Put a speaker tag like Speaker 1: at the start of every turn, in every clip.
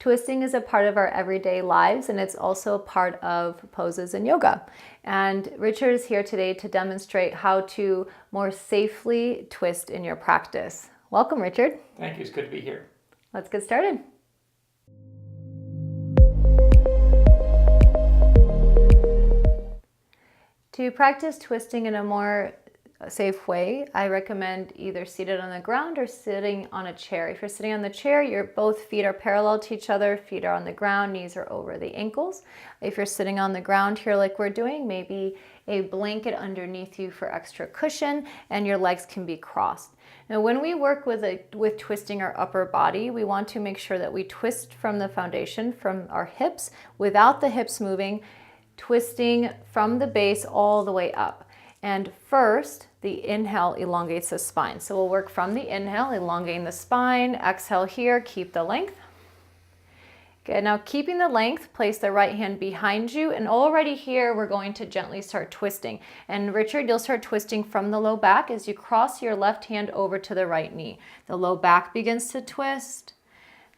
Speaker 1: Twisting is a part of our everyday lives, and it's also a part of poses in yoga. And Richard is here today to demonstrate how to more safely twist in your practice. Welcome, Richard.
Speaker 2: Thank you. It's good to be here.
Speaker 1: Let's get started. To practice twisting in a more safe way, I recommend either seated on the ground or sitting on a chair. If you're sitting on the chair, both feet are parallel to each other, feet are on the ground, knees are over the ankles. If you're sitting on the ground here like we're doing, maybe a blanket underneath you for extra cushion, and your legs can be crossed. Now, when we work with twisting our upper body, we want to make sure that we twist from the foundation, from our hips, without the hips moving, twisting from the base all the way up. And first, the inhale elongates the spine. So we'll work from the inhale, elongating the spine. Exhale here, keep the length. Good, now keeping the length, place the right hand behind you. And already here, we're going to gently start twisting. And Richard, you'll start twisting from the low back as you cross your left hand over to the right knee. The low back begins to twist.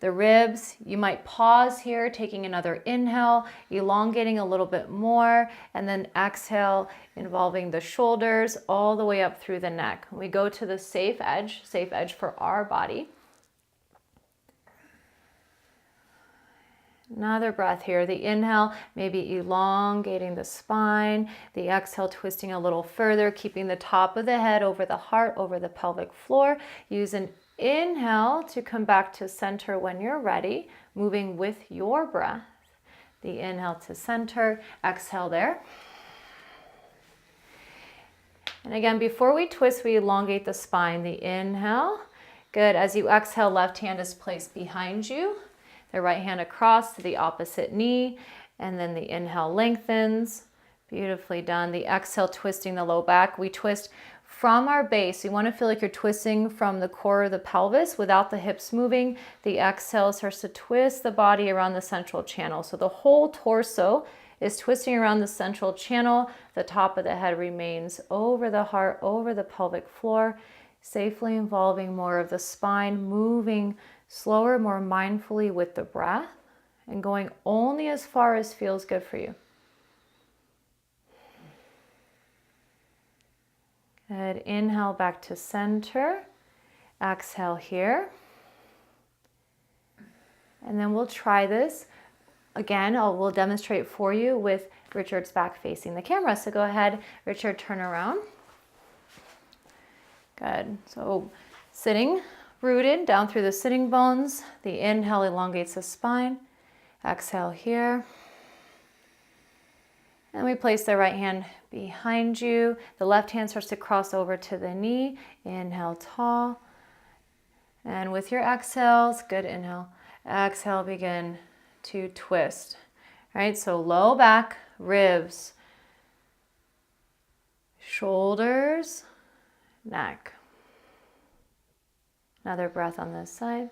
Speaker 1: The ribs, you might pause here, taking another inhale, elongating a little bit more, and then exhale, involving the shoulders all the way up through the neck. We go to the safe edge for our body. Another breath here. The inhale, maybe elongating the spine. The exhale, twisting a little further, keeping the top of the head over the heart, over the pelvic floor. Use an inhale to come back to center when you're ready, moving with your breath. The inhale to center, exhale there. And again, before we twist, we elongate the spine. The inhale, good. As you exhale, left hand is placed behind you. The right hand across to the opposite knee, and then the inhale lengthens. Beautifully done. The exhale, twisting the low back. We twist from our base. You want to feel like you're twisting from the core of the pelvis without the hips moving. The exhale starts to twist the body around the central channel. So the whole torso is twisting around the central channel. The top of the head remains over the heart, over the pelvic floor, safely involving more of the spine, moving slower, more mindfully with the breath, and going only as far as feels good for you. Good. Inhale back to center. Exhale here. And then we'll try this. Again, we'll demonstrate for you with Richard's back facing the camera. So go ahead, Richard, turn around. Good. So sitting, rooted down through the sitting bones. The inhale elongates the spine. Exhale here. And we place the right hand behind you. The left hand starts to cross over to the knee. Inhale, tall. And with your exhales, good inhale. Exhale, begin to twist. All right, so low back, ribs, shoulders, neck. Another breath on this side.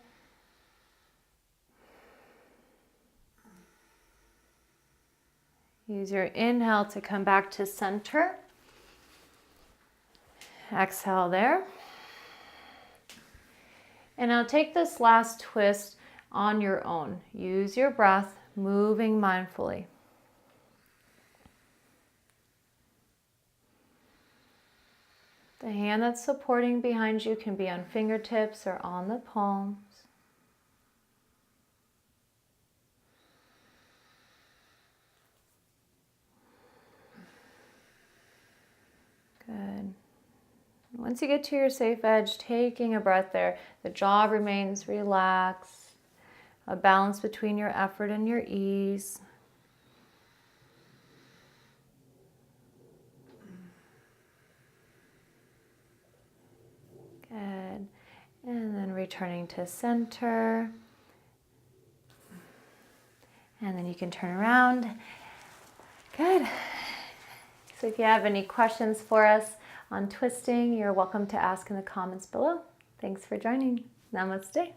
Speaker 1: Use your inhale to come back to center. Exhale there. And now take this last twist on your own. Use your breath, moving mindfully. The hand that's supporting behind you can be on fingertips or on the palms. Good. Once you get to your safe edge, taking a breath there, the jaw remains relaxed, a balance between your effort and your ease. Good. And then returning to center. And then you can turn around. Good. So if you have any questions for us on twisting, you're welcome to ask in the comments below. Thanks for joining. Namaste.